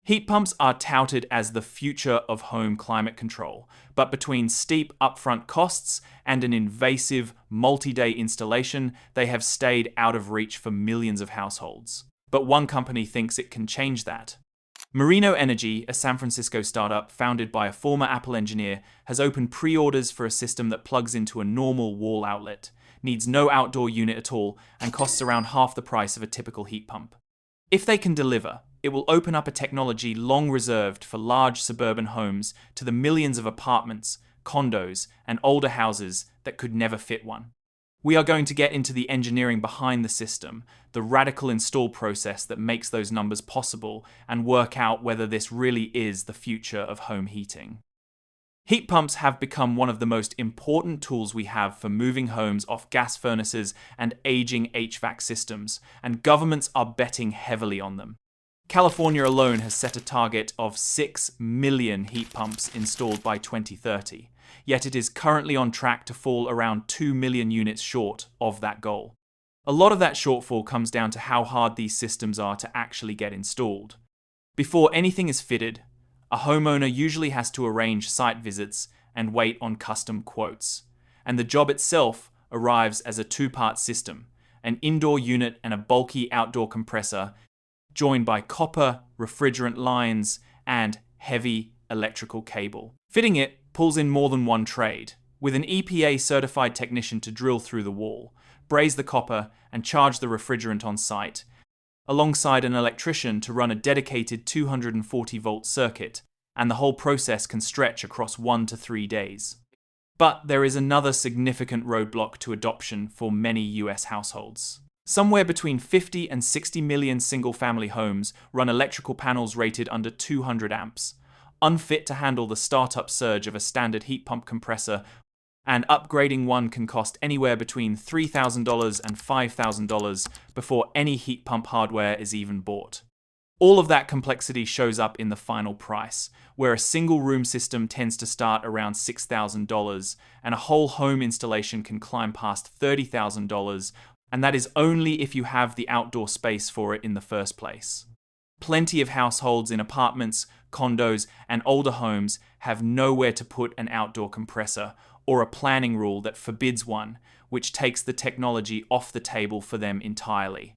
Heat pumps are touted as the future of home climate control, but between steep upfront costs and an invasive multi-day installation, they have stayed out of reach for millions of households. But one company thinks it can change that. Merino Energy, a San Francisco startup founded by a former Apple engineer, has opened pre-orders for a system that plugs into a normal wall outlet, needs no outdoor unit at all, and costs around half the price of a typical heat pump. If they can deliver, it will open up a technology long reserved for large suburban homes to the millions of apartments, condos, and older houses that could never fit one. We are going to get into the engineering behind the system, the radical install process that makes those numbers possible, and work out whether this really is the future of home heating. Heat pumps have become one of the most important tools we have for moving homes off gas furnaces and aging HVAC systems, and governments are betting heavily on them. California alone has set a target of 6 million heat pumps installed by 2030, yet it is currently on track to fall around 2 million units short of that goal. A lot of that shortfall comes down to how hard these systems are to actually get installed. Before anything is fitted, a homeowner usually has to arrange site visits and wait on custom quotes. And the job itself arrives as a two-part system, an indoor unit and a bulky outdoor compressor, joined by copper, refrigerant lines, and heavy electrical cable. Fitting it pulls in more than one trade, with an EPA-certified technician to drill through the wall, braze the copper, and charge the refrigerant on site, alongside an electrician to run a dedicated 240-volt circuit, and the whole process can stretch across 1 to 3 days. But there is another significant roadblock to adoption for many US households. Somewhere between 50 and 60 million single-family homes run electrical panels rated under 200 amps, unfit to handle the startup surge of a standard heat pump compressor, and upgrading one can cost anywhere between $3,000 and $5,000 before any heat pump hardware is even bought. All of that complexity shows up in the final price, where a single room system tends to start around $6,000 and a whole home installation can climb past $30,000, and that is only if you have the outdoor space for it in the first place. Plenty of households in apartments, condos, and older homes have nowhere to put an outdoor compressor, or a planning rule that forbids one, which takes the technology off the table for them entirely.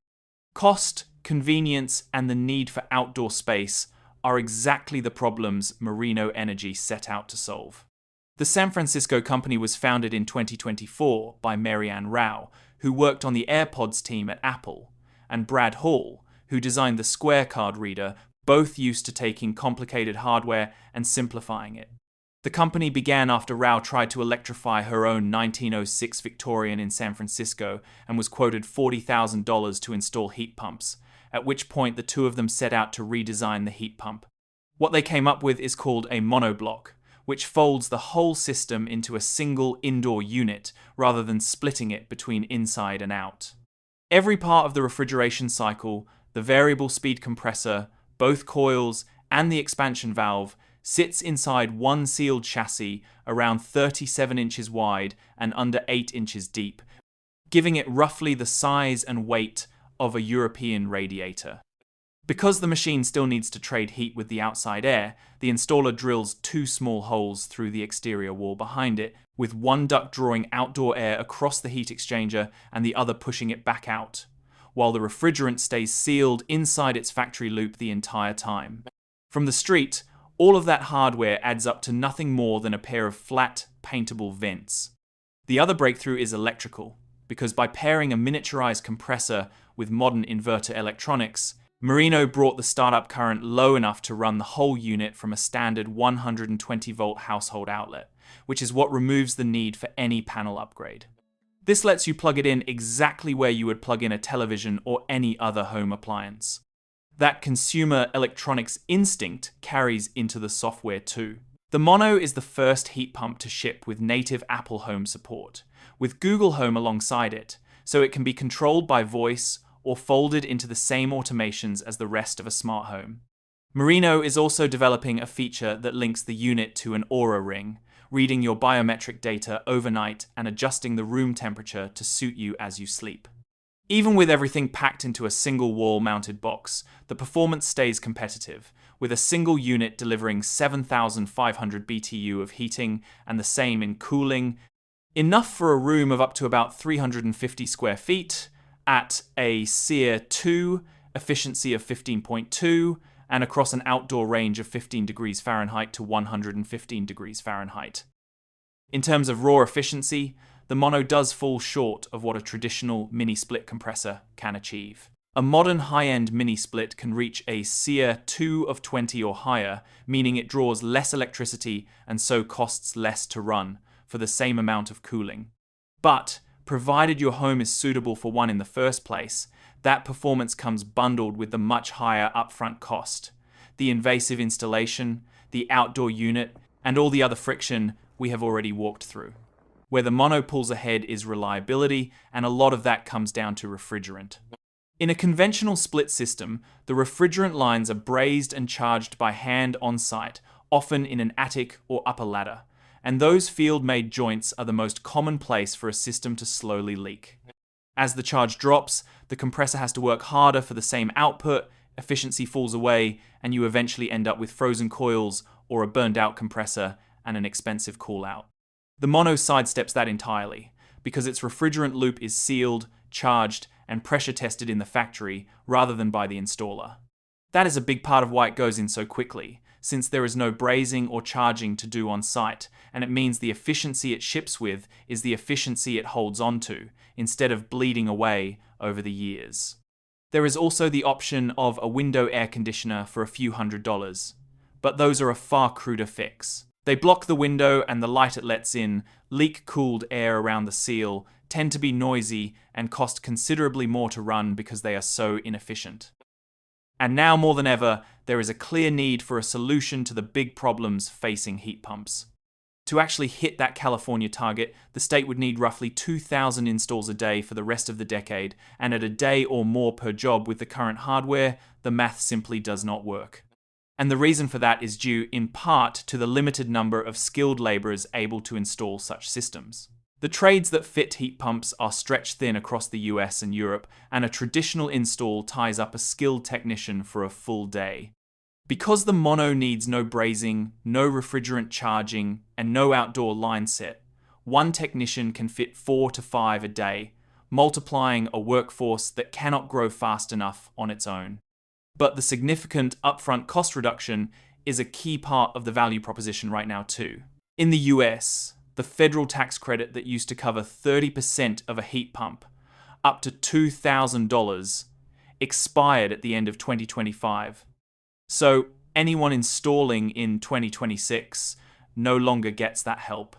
Cost, convenience, and the need for outdoor space are exactly the problems Merino Energy set out to solve. The San Francisco company was founded in 2024 by Marianne Rao, who worked on the AirPods team at Apple, and Brad Hall, who designed the Square card reader, both used to taking complicated hardware and simplifying it. The company began after Rao tried to electrify her own 1906 Victorian in San Francisco and was quoted $40,000 to install heat pumps, at which point the two of them set out to redesign the heat pump. What they came up with is called a monoblock, which folds the whole system into a single indoor unit rather than splitting it between inside and out. Every part of the refrigeration cycle, the variable speed compressor, both coils, and the expansion valve sits inside one sealed chassis around 37 inches wide and under 8 inches deep, giving it roughly the size and weight of a European radiator. Because the machine still needs to trade heat with the outside air, the installer drills 2 small holes through the exterior wall behind it, with one duct drawing outdoor air across the heat exchanger and the other pushing it back out, while the refrigerant stays sealed inside its factory loop the entire time. From the street, all of that hardware adds up to nothing more than a pair of flat, paintable vents. The other breakthrough is electrical, because by pairing a miniaturized compressor with modern inverter electronics, Merino brought the startup current low enough to run the whole unit from a standard 120-volt household outlet, which is what removes the need for any panel upgrade. This lets you plug it in exactly where you would plug in a television or any other home appliance. That consumer electronics instinct carries into the software too. The Mono is the first heat pump to ship with native Apple Home support, with Google Home alongside it, so it can be controlled by voice or folded into the same automations as the rest of a smart home. Merino is also developing a feature that links the unit to an Aura ring, reading your biometric data overnight and adjusting the room temperature to suit you as you sleep. Even with everything packed into a single wall-mounted box, the performance stays competitive, with a single unit delivering 7,500 BTU of heating and the same in cooling, enough for a room of up to about 350 square feet at a SEER 2 efficiency of 15.2 and across an outdoor range of 15 degrees Fahrenheit to 115 degrees Fahrenheit. In terms of raw efficiency, the Mono does fall short of what a traditional mini-split compressor can achieve. A modern high-end mini-split can reach a SEER 2 of 20 or higher, meaning it draws less electricity and so costs less to run for the same amount of cooling. But, provided your home is suitable for one in the first place, that performance comes bundled with the much higher upfront cost, the invasive installation, the outdoor unit, and all the other friction we have already walked through. Where the Mono pulls ahead is reliability, and a lot of that comes down to refrigerant. In a conventional split system, the refrigerant lines are brazed and charged by hand on site, often in an attic or upper ladder, and those field-made joints are the most common place for a system to slowly leak. As the charge drops, the compressor has to work harder for the same output, efficiency falls away, and you eventually end up with frozen coils or a burned-out compressor and an expensive call-out. The Mono sidesteps that entirely, because its refrigerant loop is sealed, charged, and pressure tested in the factory rather than by the installer. That is a big part of why it goes in so quickly, since there is no brazing or charging to do on site, and it means the efficiency it ships with is the efficiency it holds onto, instead of bleeding away over the years. There is also the option of a window air conditioner for a few $100s, but those are a far cruder fix. They block the window and the light it lets in, leak cooled air around the seal, tend to be noisy, and cost considerably more to run because they are so inefficient. And now more than ever, there is a clear need for a solution to the big problems facing heat pumps. To actually hit that California target, the state would need roughly 2,000 installs a day for the rest of the decade, and at a day or more per job with the current hardware, the math simply does not work. And the reason for that is due in part to the limited number of skilled laborers able to install such systems. The trades that fit heat pumps are stretched thin across the US and Europe, and a traditional install ties up a skilled technician for a full day. Because the Mono needs no brazing, no refrigerant charging, and no outdoor line set, one technician can fit 4 to 5 a day, multiplying a workforce that cannot grow fast enough on its own. But the significant upfront cost reduction is a key part of the value proposition right now too. In the US, the federal tax credit that used to cover 30% of a heat pump, up to $2,000, expired at the end of 2025. So anyone installing in 2026 no longer gets that help.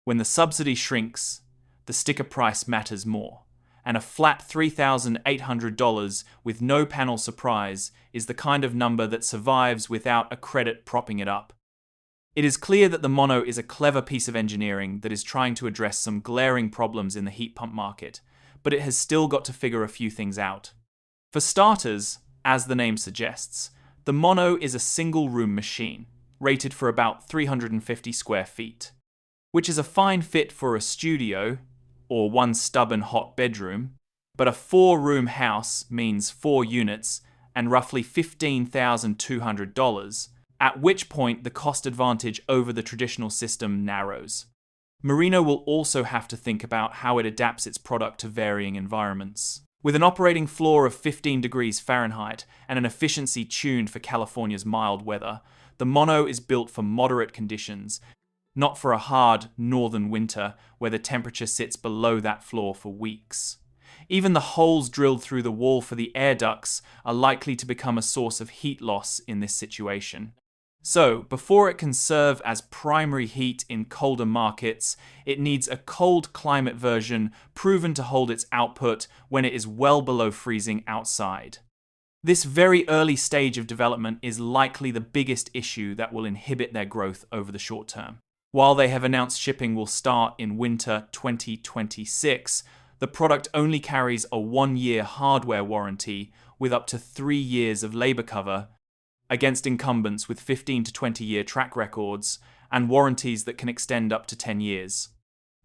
When the subsidy shrinks, the sticker price matters more. And a flat $3,800 with no panel surprise is the kind of number that survives without a credit propping it up. It is clear that the Mono is a clever piece of engineering that is trying to address some glaring problems in the heat pump market, but it has still got to figure a few things out. For starters, as the name suggests, the Mono is a single-room machine, rated for about 350 square feet, which is a fine fit for a studio, or one stubborn hot bedroom, but a 4-room house means 4 units and roughly $15,200, at which point the cost advantage over the traditional system narrows. Merino will also have to think about how it adapts its product to varying environments. With an operating floor of 15 degrees Fahrenheit and an efficiency tuned for California's mild weather, the Mono is built for moderate conditions, not for a hard northern winter where the temperature sits below that floor for weeks. Even the holes drilled through the wall for the air ducts are likely to become a source of heat loss in this situation. So, before it can serve as primary heat in colder markets, it needs a cold climate version proven to hold its output when it is well below freezing outside. This very early stage of development is likely the biggest issue that will inhibit their growth over the short term. While they have announced shipping will start in winter 2026, the product only carries a 1-year hardware warranty with up to 3 years of labor cover against incumbents with 15 to 20-year track records and warranties that can extend up to 10 years.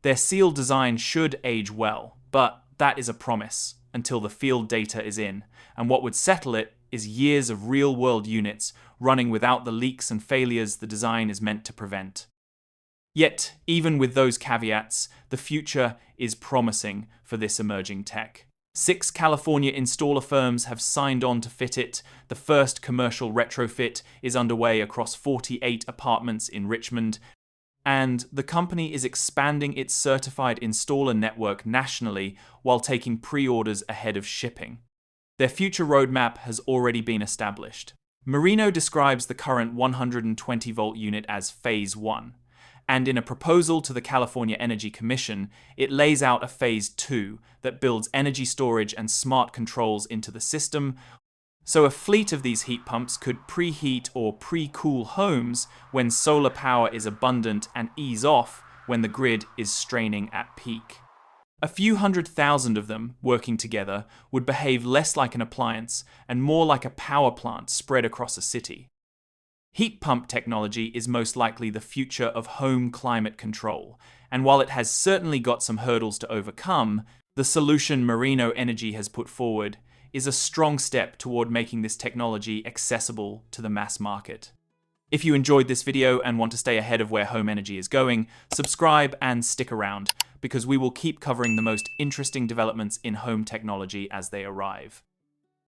Their sealed design should age well, but that is a promise until the field data is in, and what would settle it is years of real-world units running without the leaks and failures the design is meant to prevent. Yet, even with those caveats, the future is promising for this emerging tech. 6 California installer firms have signed on to fit it. The first commercial retrofit is underway across 48 apartments in Richmond, and the company is expanding its certified installer network nationally while taking pre-orders ahead of shipping. Their future roadmap has already been established. Merino describes the current 120-volt unit as Phase 1. And in a proposal to the California Energy Commission, it lays out a Phase 2 that builds energy storage and smart controls into the system, so a fleet of these heat pumps could preheat or pre-cool homes when solar power is abundant and ease off when the grid is straining at peak. A few 100,000 of them, working together, would behave less like an appliance and more like a power plant spread across a city. Heat pump technology is most likely the future of home climate control, and while it has certainly got some hurdles to overcome, the solution Merino Energy has put forward is a strong step toward making this technology accessible to the mass market. If you enjoyed this video and want to stay ahead of where home energy is going, subscribe and stick around, because we will keep covering the most interesting developments in home technology as they arrive.